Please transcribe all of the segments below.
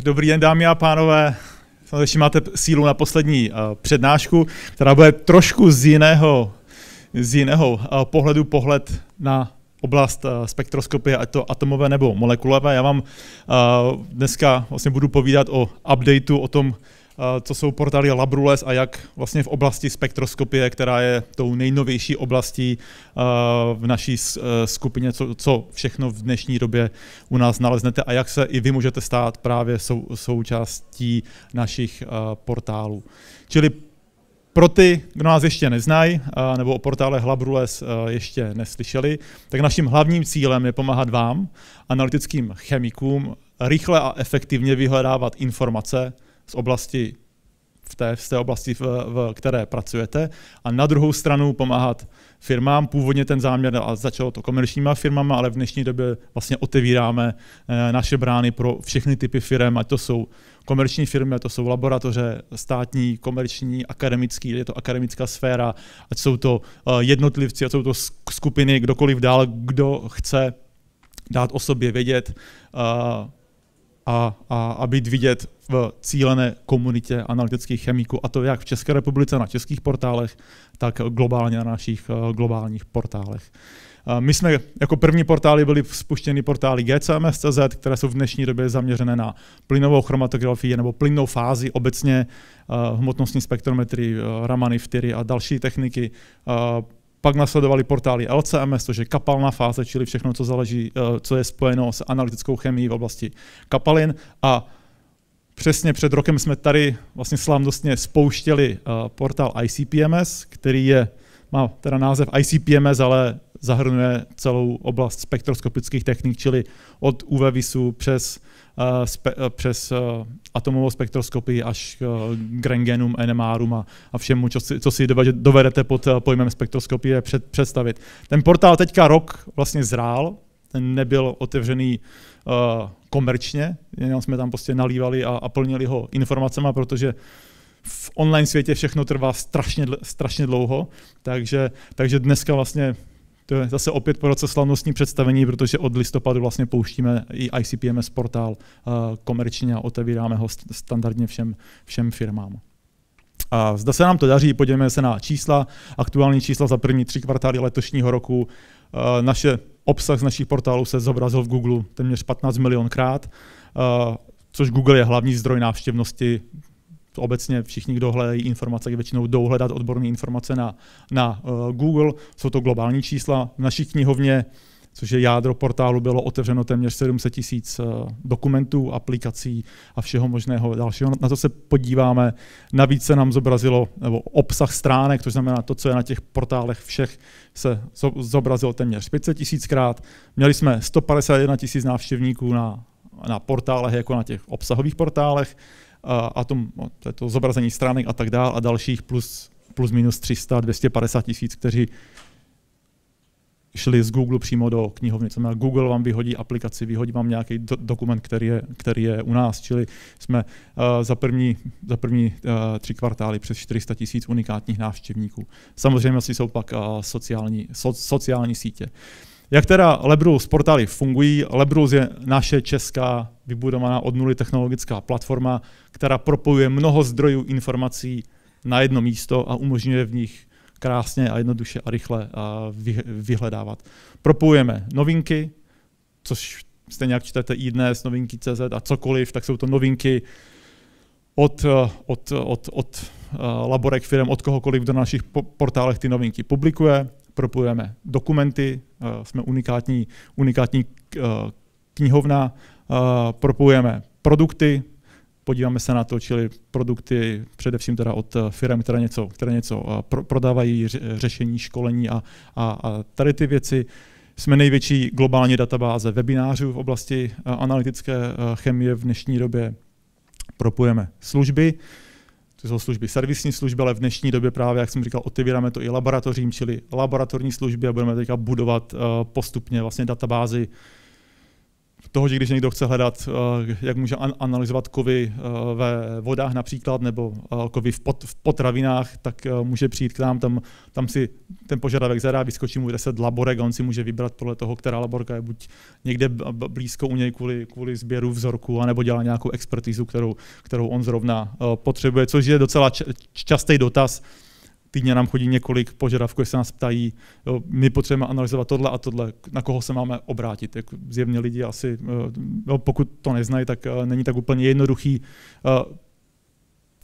dobrý den, dámy a pánové. Ještě máte sílu na poslední přednášku, která bude trošku z jiného pohledu, pohled na oblast spektroskopie, ať to atomové nebo molekulové. Já vám dneska vlastně budu povídat o updateu, o tom, co jsou portály LabRules a jak vlastně v oblasti spektroskopie, která je tou nejnovější oblastí v naší skupině, co všechno v dnešní době u nás naleznete a jak se i vy můžete stát právě součástí našich portálů. Čili pro ty, kdo nás ještě neznají, nebo o portálech LabRules ještě neslyšeli, tak naším hlavním cílem je pomáhat vám, analytickým chemikům, rychle a efektivně vyhledávat informace z oblasti, z té oblasti, v které pracujete, a na druhou stranu pomáhat firmám. Původně ten záměr, a začalo to komerčníma firmama, ale v dnešní době vlastně otevíráme naše brány pro všechny typy firm, ať to jsou komerční firmy, ať to jsou laboratoře, státní, komerční, akademický, je to akademická sféra, ať jsou to jednotlivci, ať jsou to skupiny, kdokoliv dál, kdo chce dát o sobě vědět a být vidět v cílené komunitě analytických chemiků, a to jak v České republice na českých portálech, tak globálně na našich globálních portálech. My jsme jako první portály byli spuštěny portály GCMS.cz, které jsou v dnešní době zaměřené na plynovou chromatografii nebo plynnou fázi, obecně hmotnostní spektrometrii, Raman, FTIRI a další techniky. Pak nasledovali portály LCMS, což je kapalná fáze, čili všechno, co je spojeno s analytickou chemií v oblasti kapalin. A přesně před rokem jsme tady vlastně slavnostně spouštěli portál ICP-MS, který má teda název ICP-MS, ale zahrnuje celou oblast spektroskopických technik, čili od UV-visu přes atomovou spektroskopii až k rentgenům, NMRům a všemu, co si dovedete pod pojmem spektroskopie představit. Ten portál teďka rok vlastně zrál, ten nebyl otevřený komerčně, jenom jsme tam prostě nalívali a plnili ho informacemi, protože v online světě všechno trvá strašně dlouho, takže dneska vlastně to je zase opět po roce slavnostní představení, protože od listopadu vlastně pouštíme i ICP-MS portál komerčně a otevíráme ho standardně všem firmám. A zda se nám to daří, podívejme se na čísla, aktuální čísla za první 3 kvartály letošního roku. Obsah z našich portálů se zobrazil v Google téměř 15 milionkrát, což Google je hlavní zdroj návštěvnosti. Obecně všichni, kdo hledají informace, většinou jdou hledat odborné informace na Google. Jsou to globální čísla. V naší knihovně, což je jádro portálu, bylo otevřeno téměř 700 000 dokumentů, aplikací a všeho možného dalšího. Na to se podíváme. Navíc se nám zobrazilo obsah stránek, což znamená to, co je na těch portálech všech, se zobrazilo téměř 500 000krát. Měli jsme 151 000 návštěvníků na portálech, jako na těch obsahových portálech, a to zobrazení stránek a tak dále, a dalších plus minus 300, 250 000, kteří šli z Google přímo do knihovny. Co znamená, Google vám vyhodí aplikaci, vyhodí vám nějaký dokument, který je u nás, čili jsme za první 3 kvartály přes 400 000 unikátních návštěvníků. Samozřejmě si jsou pak sociální sítě. Jak teda LabRules portály fungují? LabRules je naše česká vybudovaná od nuly technologická platforma, která propojuje mnoho zdrojů informací na jedno místo a umožňuje v nich krásně a jednoduše a rychle vyhledávat. Propojujeme novinky, což stejně jak čtete iDnes, novinky.cz a cokoliv, tak jsou to novinky od laborek firm, od kohokoliv, kdo na našich portálech ty novinky publikuje. Propojujeme dokumenty, jsme unikátní knihovna, propojujeme produkty, podíváme se na to, čili produkty především teda od firm, které něco prodávají, řešení, školení a tady ty věci. Jsme největší globální databáze webinářů v oblasti analytické chemie v dnešní době. Propojujeme služby, to jsou služby, servisní služby, ale v dnešní době právě, jak jsem říkal, otevíráme to i laboratořím, čili laboratorní služby, a budeme teďka budovat postupně vlastně databázi toho, že když někdo chce hledat, jak může analyzovat kovy ve vodách například, nebo kovy v potravinách, tak může přijít k nám, tam si ten požadavek zadá, vyskočí mu 10 laborek a on si může vybrat podle toho, která laborka je buď někde blízko u něj kvůli sběru vzorku, anebo dělá nějakou expertizu, kterou on zrovna potřebuje, což je docela častý dotaz. Týdně nám chodí několik požadavků, se nás ptají, jo, my potřebujeme analyzovat tohle a tohle, na koho se máme obrátit. Jako zjevně lidi asi, jo, pokud to neznají, tak není tak úplně jednoduchý.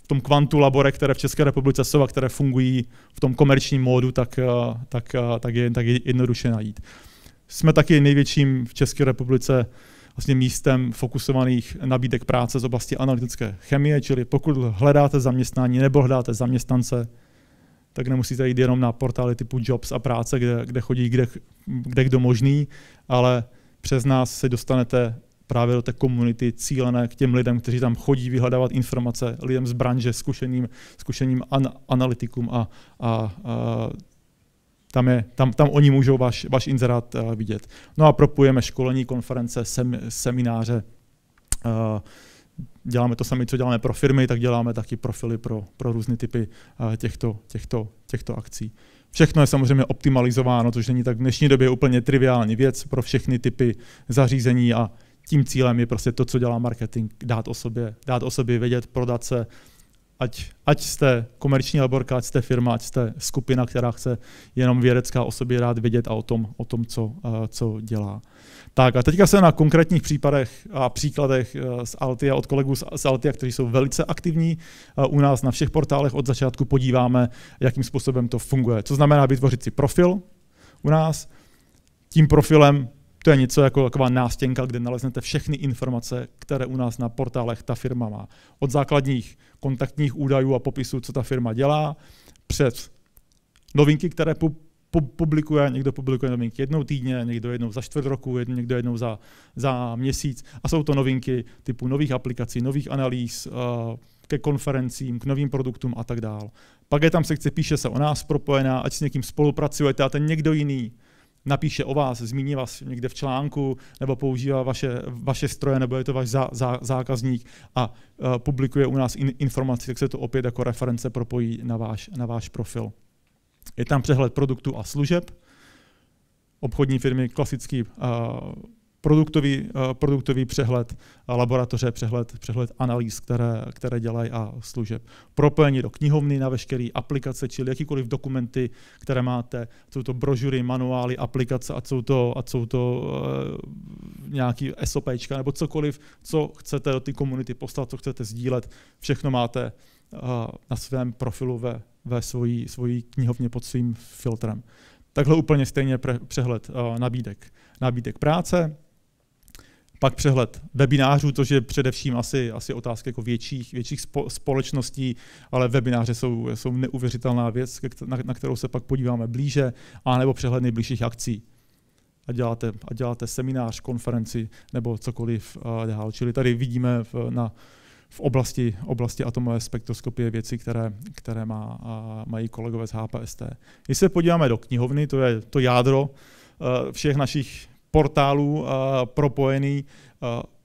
V tom kvantu laborek, které v České republice jsou a které fungují v tom komerčním módu, tak je jednoduše najít. Jsme taky největším v České republice vlastně místem fokusovaných nabídek práce z oblasti analytické chemie, čili pokud hledáte zaměstnání nebo hledáte zaměstnance, tak nemusíte jít jenom na portály typu Jobs a práce, kde chodí kde kdo možný, ale přes nás se dostanete právě do té komunity cílené k těm lidem, kteří tam chodí vyhledávat informace, lidem z branže, zkušeným analytikům a tam oni můžou váš inzerát vidět. No a propojujeme školení, konference, semináře. Děláme to sami, co děláme pro firmy, tak děláme taky profily pro různé typy těchto akcí. Všechno je samozřejmě optimalizováno, což není tak v dnešní době úplně triviální věc pro všechny typy zařízení a tím cílem je prostě to, co dělá marketing, dát o sobě vědět, prodat se, ať jste komerční laborka, ať jste firma, ať jste skupina, která chce jenom vědecká o sobě rád vědět a o tom, co dělá. Tak a teďka se na konkrétních případech a příkladech z Altia, od kolegů z Altia, kteří jsou velice aktivní u nás na všech portálech od začátku, podíváme, jakým způsobem to funguje. Co znamená vytvořit si profil u nás. Tím profilem to je něco jako taková nástěnka, kde naleznete všechny informace, které u nás na portálech ta firma má. Od základních kontaktních údajů a popisů, co ta firma dělá, přes novinky, které publikuje, někdo publikuje novinky jednou týdně, někdo jednou za čtvrt roku, někdo jednou za měsíc. A jsou to novinky typu nových aplikací, nových analýz, ke konferencím, k novým produktům a tak dále. Pak je tam sekce Píše se o nás propojená, ať s někým spolupracujete a ten někdo jiný napíše o vás, zmíní vás někde v článku, nebo používá vaše stroje, nebo je to váš zákazník a publikuje u nás informaci, tak se to opět jako reference propojí na váš profil. Je tam přehled produktů a služeb, obchodní firmy, klasický produktový přehled, laboratoře, přehled analýz, které dělají a služeb. Propojení do knihovny na veškeré aplikace, čili jakýkoliv dokumenty, které máte, jsou to brožury, manuály, aplikace, ať jsou to nějaký SOPčka nebo cokoliv, co chcete do té komunity poslat, co chcete sdílet, všechno máte na svém profilu ve svojí knihovně pod svým filtrem. Takhle úplně stejně přehled nabídek práce, pak přehled webinářů, což je především asi otázka jako větších společností, ale webináře jsou neuvěřitelná věc, na kterou se pak podíváme blíže, anebo přehled nejbližších akcí. A děláte seminář, konferenci nebo cokoliv dál. Čili tady vidíme v oblasti atomové spektroskopie věci, které mají kolegové z HPST. Když se podíváme do knihovny, to je to jádro všech našich portálů propojený.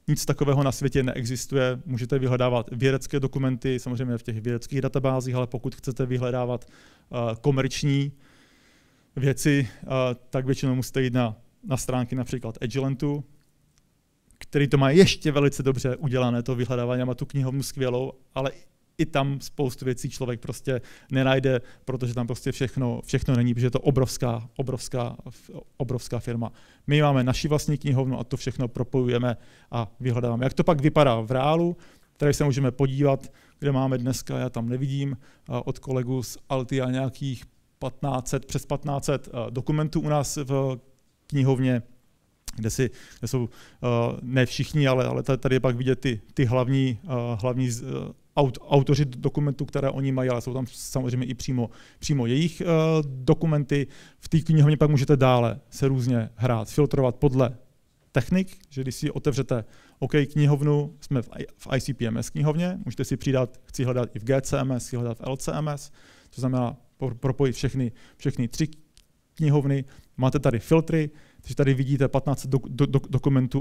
Nic takového na světě neexistuje. Můžete vyhledávat vědecké dokumenty, samozřejmě v těch vědeckých databázích, ale pokud chcete vyhledávat komerční věci, tak většinou musíte jít na stránky například Agilentu, který to má ještě velice dobře udělané, to vyhledávání, má tu knihovnu skvělou, ale i tam spoustu věcí člověk prostě nenajde, protože tam prostě všechno není, protože je to obrovská firma. My máme naši vlastní knihovnu a to všechno propojujeme a vyhledáváme. Jak to pak vypadá v reálu, tady se můžeme podívat, kde máme dneska, já tam nevidím, od kolegů z Altia nějakých přes 1500 dokumentů u nás v knihovně, kde jsou ne všichni, ale tady je pak vidět ty hlavní autoři dokumentů, které oni mají, ale jsou tam samozřejmě i přímo jejich dokumenty. V té knihovně pak můžete dále se různě hrát, filtrovat podle technik, že když si otevřete OK knihovnu, jsme v ICP-MS knihovně, můžete si přidat, chci hledat i v GCMS, chci hledat v LCMS, to znamená propojit všechny 3 knihovny. Máte tady filtry, Takže tady vidíte 15 dokumentů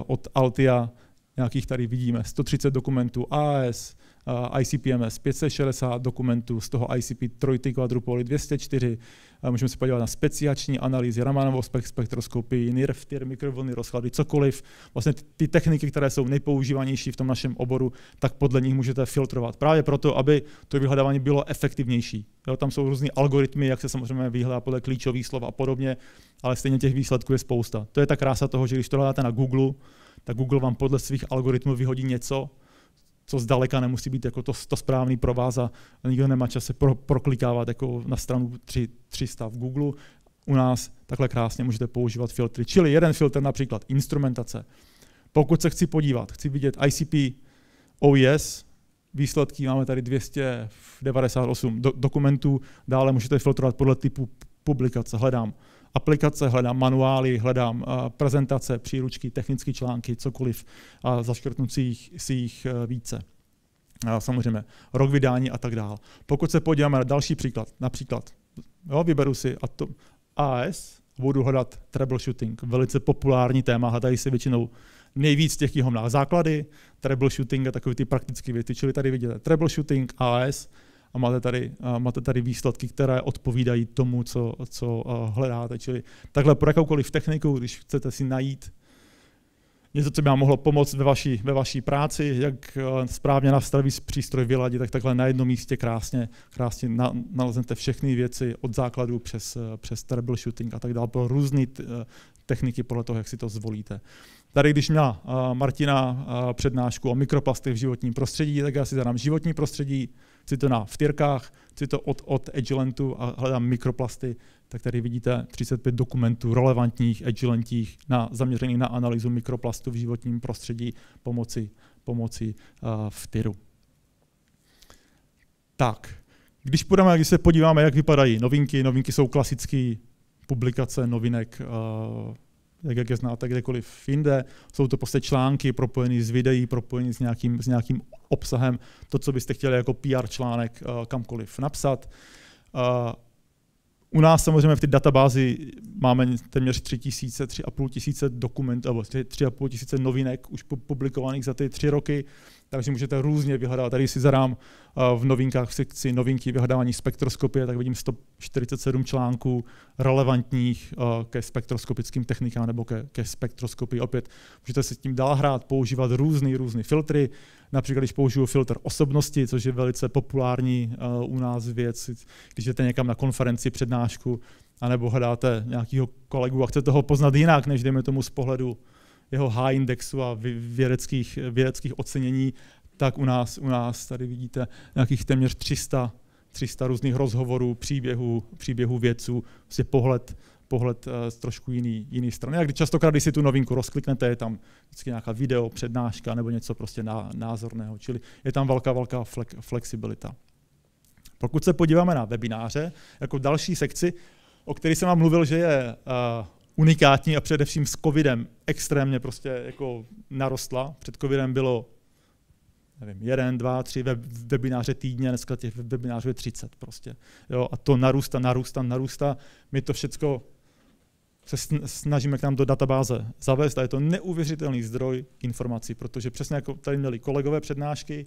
od Altia, nějakých tady vidíme 130 dokumentů AES, ICP-MS 560 dokumentů, z toho ICP 3 quadrupoly 204. Můžeme se podívat na speciační analýzy, Ramanovou spektroskopii, NIR, mikrovlnný rozklady, cokoliv. Vlastně ty techniky, které jsou nejpoužívanější v tom našem oboru, tak podle nich můžete filtrovat. Právě proto, aby to vyhledávání bylo efektivnější. Jo, tam jsou různý algoritmy, jak se samozřejmě vyhledá podle klíčových slov a podobně, ale stejně těch výsledků je spousta. To je ta krása toho, že když to hledáte na Google, tak Google vám podle svých algoritmů vyhodí něco, co zdaleka nemusí být jako to správný pro vás a nikdo nemá čas se proklikávat jako na stranu 300 v Google. U nás takhle krásně můžete používat filtry. Čili jeden filtr například instrumentace. Pokud se chci podívat, chci vidět ICP OES, výsledky máme tady 298 dokumentů, dále můžete filtrovat podle typu publikace. Hledám aplikace, hledám manuály, hledám prezentace, příručky, technické články, cokoliv a zaškrtnout si jich více. Samozřejmě rok vydání a tak dále. Pokud se podíváme na další příklad, například vyberu si AS, budu hledat troubleshooting, velice populární téma, hledají se většinou nejvíc těch jeho základy, troubleshooting a takové ty praktické věci, čili tady vidíte troubleshooting AS, a máte tady výsledky, které odpovídají tomu, co hledáte. Čili takhle pro jakoukoliv techniku, když chcete si najít něco, co by vám mohlo pomoct ve vaší práci, jak správně nastavit přístroj, vyladit, tak takhle na jednom místě krásně naleznete všechny věci od základu přes troubleshooting a tak dále pro různé techniky podle toho, jak si to zvolíte. Tady, když měla Martina přednášku o mikroplastech v životním prostředí, tak já si zadám životní prostředí, chci to na vtyrkách, chci to od Agilentu a hledám mikroplasty, tak tady vidíte 35 dokumentů relevantních, Agilentích, zaměřených na analýzu mikroplastu v životním prostředí pomocí vtyru. Tak, když se podíváme, jak vypadají novinky jsou klasické publikace novinek, jak je znáte kdekoliv jinde. Jsou to prostě články propojené s videí, propojené s nějakým obsahem, to, co byste chtěli jako PR článek kamkoliv napsat. U nás samozřejmě v té databázi máme téměř 3,5 tisíce dokumentů, nebo 3,5 tisíce novinek už publikovaných za ty 3 roky, takže můžete různě vyhledávat. Tady si zadám v novinkách v sekci novinky vyhledávání spektroskopie, tak vidím 147 článků relevantních ke spektroskopickým technikám nebo ke spektroskopii. Opět můžete si s tím dál hrát, používat různé filtry. Například, když použiju filtr osobnosti, což je velice populární u nás věc, když jdete někam na konferenci, přednášku, anebo hledáte nějakého kolegu a chcete ho poznat jinak, než dejme tomu z pohledu jeho H-indexu a vědeckých ocenění, tak u nás tady vidíte nějakých téměř 300 různých rozhovorů, příběhů vědců, vlastně pohled z trošku jiný strany. A častokrát, když si tu novinku rozkliknete, je tam vždycky nějaká video, přednáška nebo něco prostě názorného, čili je tam velká flexibilita. Pokud se podíváme na webináře, jako další sekci, o které jsem vám mluvil, že je unikátní a především s covidem extrémně prostě jako narostla. Před covidem bylo 1, 2, 3 webináře týdně, dneska těch webinářů je 30 prostě. Jo, a to narůstá. My to všecko se snažíme k nám do databáze zavést a je to neuvěřitelný zdroj informací, protože přesně jako tady měli kolegové přednášky,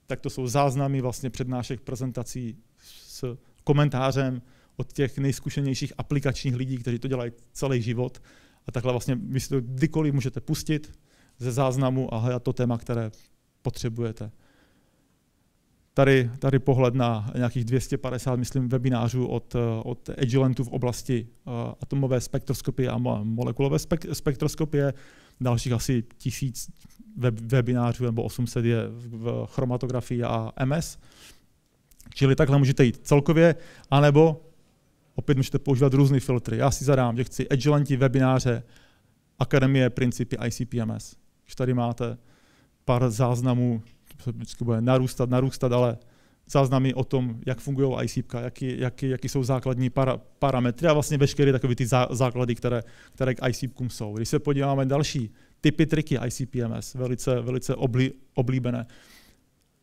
tak to jsou záznamy vlastně přednášek, prezentací s komentářem od těch nejzkušenějších aplikačních lidí, kteří to dělají celý život. A takhle vlastně vy si to kdykoliv můžete pustit ze záznamu a hledat to téma, které potřebujete. Tady pohled na nějakých 250, myslím, webinářů od Agilentu v oblasti atomové spektroskopie a molekulové spektroskopie. Dalších asi 1000 webinářů nebo 800 je v chromatografii a MS. Čili takhle můžete jít celkově, anebo opět můžete používat různé filtry. Já si zadám, že chci Agilenti, webináře, akademie, principy, ICP-MS. Když tady máte pár záznamů, vždycky bude narůstat, ale záznamy o tom, jak fungují ICP, jaký jsou základní parametry a vlastně veškeré takové ty základy, které k ICP-kům jsou. Když se podíváme další typy triky ICP-MS, velice oblíbené.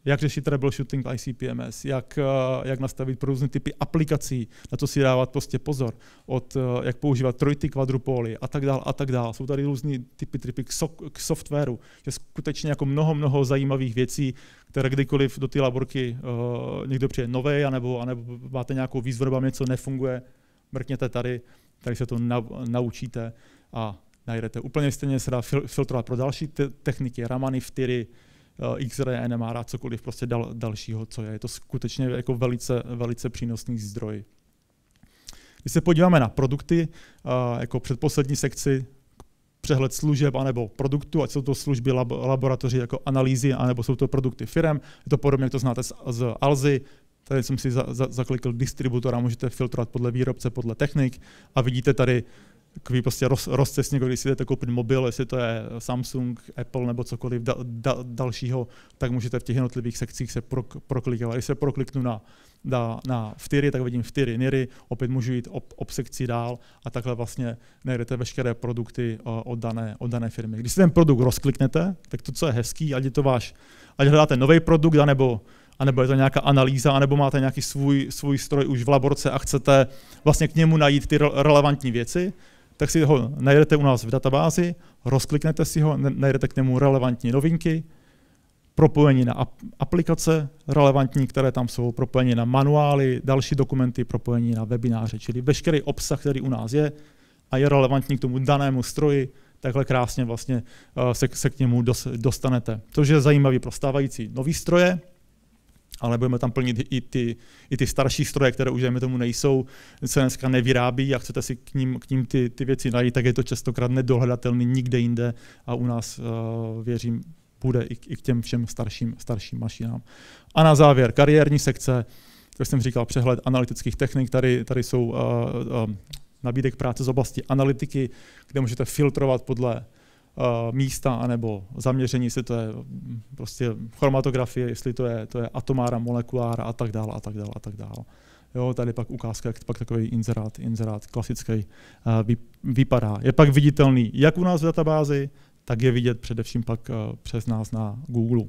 jak řešit troubleshooting v ICP-MS, jak nastavit pro různé typy aplikací, na to si dávat prostě pozor, jak používat trojty, kvadrupóly a tak dále. Jsou tady různé typy k softwaru, že skutečně jako mnoho zajímavých věcí, které kdykoliv do té laborky někdo přijde novej, anebo máte nějakou výzvu, nebo něco nefunguje, mrkněte tady, tady se to naučíte a najdete. Úplně stejně se dá filtrovat pro další techniky, Ramany, vtyry, X-ray, NMR a cokoliv prostě dalšího, co je. Je to skutečně jako velice přínosný zdroj. Když se podíváme na produkty, jako předposlední sekci, přehled služeb anebo produktů, ať jsou to služby laboratoří jako analýzy, anebo jsou to produkty firem, je to podobně, jak to znáte z Alzy. Tady jsem si zaklikl distributora, můžete filtrovat podle výrobce, podle technik a vidíte tady takový prostě rozcestník, když si jdete koupit mobil, jestli to je Samsung, Apple nebo cokoliv dalšího, tak můžete v těch jednotlivých sekcích se proklikovat. Když se prokliknu na vtyry, tak vidím vtyry, niry, opět můžu jít sekcí dál a takhle vlastně najdete veškeré produkty od dané firmy. Když si ten produkt rozkliknete, tak to, co je hezký, ať hledáte nový produkt, anebo je to nějaká analýza, anebo máte nějaký svůj stroj už v laborce a chcete vlastně k němu najít ty relevantní věci, tak si ho najdete u nás v databázi, rozkliknete si ho, najdete k němu relevantní novinky, propojení na aplikace relevantní, které tam jsou, propojení na manuály, další dokumenty, propojení na webináře, čili veškerý obsah, který u nás je a je relevantní k tomu danému stroji, takhle krásně vlastně se k němu dostanete. Což je zajímavý pro stávající nový stroje, ale budeme tam plnit i ty starší stroje, které už dejme tomu nejsou, se dneska nevyrábí a chcete si k ním ty věci najít, tak je to častokrát nedohledatelný nikde jinde a u nás, věřím, bude i k těm všem starším mašinám. A na závěr kariérní sekce, jak jsem říkal, přehled analytických technik, tady jsou nabídek práce z oblasti analytiky, kde můžete filtrovat podle místa anebo zaměření, jestli to je prostě chromatografie, jestli to je atomára, molekulára a tak dále. Jo, tady pak ukázka, jak pak takový inzerát klasický vypadá. Je pak viditelný jak u nás v databázi, tak je vidět především pak přes nás na Google.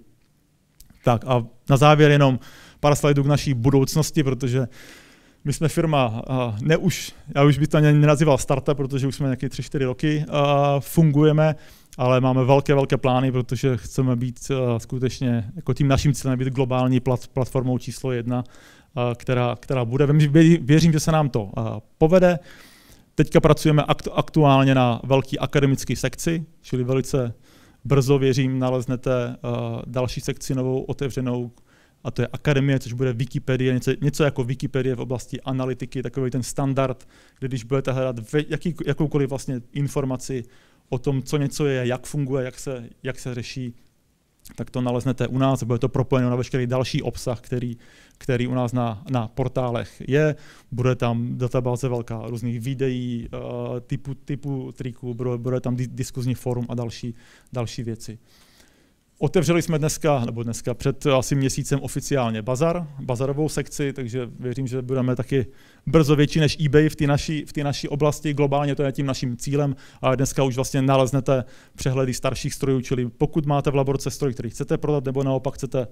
Tak a na závěr jenom pár slajdů k naší budoucnosti, protože my jsme firma, já už bych to nenazýval startup, protože už jsme nějaké 3-4 roky fungujeme, ale máme velké plány, protože chceme být skutečně, jako tím naším cílem být globální platformou číslo 1, která bude. Věřím, že se nám to povede. Teďka pracujeme aktuálně na velký akademický sekci, čili velice brzo, věřím, naleznete další sekci novou otevřenou, a to je akademie, což bude Wikipedie, něco jako Wikipedie v oblasti analytiky, takový ten standard, kde když budete hledat jakoukoliv vlastně informaci o tom, co něco je, jak funguje, jak se řeší, tak to naleznete u nás, bude to propojeno na veškerý další obsah, který u nás na portálech je. Bude tam databáze velká různých videí, typu triků, bude tam diskuzní fórum a další věci. Otevřeli jsme dneska před asi měsícem oficiálně bazarovou sekci, takže věřím, že budeme taky brzo větší než eBay v té naší oblasti. Globálně to je tím naším cílem, ale dneska už vlastně naleznete přehledy starších strojů, čili pokud máte v laborce stroj, který chcete prodat, nebo naopak chcete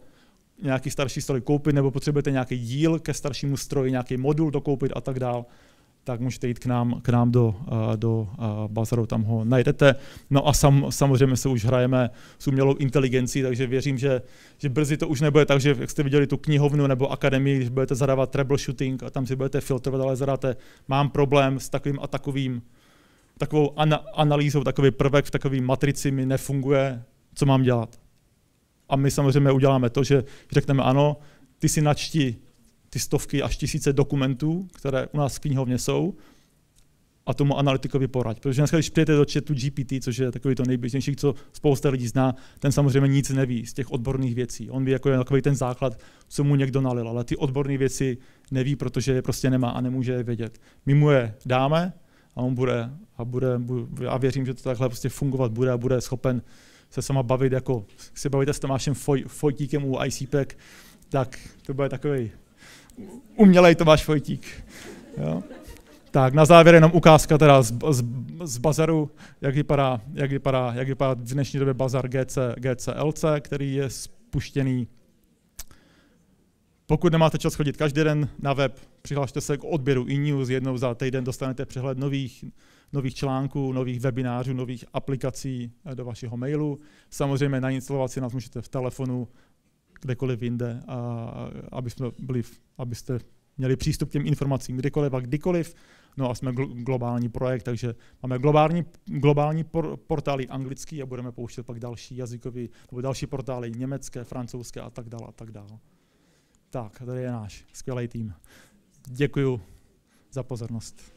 nějaký starší stroj koupit, nebo potřebujete nějaký díl ke staršímu stroji, nějaký modul dokoupit a tak dál, tak můžete jít k nám do bazaru, tam ho najdete. No a samozřejmě se už hrajeme s umělou inteligencí, takže věřím, že brzy to už nebude tak, že jak jste viděli tu knihovnu nebo akademii, když budete zadávat troubleshooting a tam si budete filtrovat, ale zadáte, mám problém s takovým a takovou analýzou, takový prvek v takové matrici mi nefunguje, co mám dělat. A my samozřejmě uděláme to, že řekneme ano, ty si načti ty stovky až tisíce dokumentů, které u nás v knihovně jsou, a tomu analytikovi poraď. Protože dneska, když přijete do chatu GPT, což je takový to nejběžnější, co spousta lidí zná, ten samozřejmě nic neví z těch odborných věcí. On ví jako je takový ten základ, co mu někdo nalil, ale ty odborné věci neví, protože je prostě nemá a nemůže je vědět. My mu je dáme a on bude a věřím, že to takhle prostě fungovat bude a bude schopen se sama bavit, jako se bavíte s Tomášem Fojtíkem u ICPEC, tak to bude takový umělej Tomáš Fojtík. Jo? Tak na závěr jenom ukázka teda z bazaru, jak vypadá v dnešní době bazar GCLC, který je spuštěný Pokud nemáte čas chodit každý den na web, přihlašte se k odběru e-news, jednou za týden dostanete přehled nových článků, nových webinářů, nových aplikací do vašeho mailu. Samozřejmě nainstalovat si nás můžete v telefonu, kdekoliv jinde, abyste měli přístup k těm informacím kdekoliv a kdykoliv. No a jsme globální projekt, takže máme globální portály anglický a budeme pouštět pak další jazykový, nebo další portály německé, francouzské a tak dále a tak dále. Tak, tady je náš skvělý tým. Děkuju za pozornost.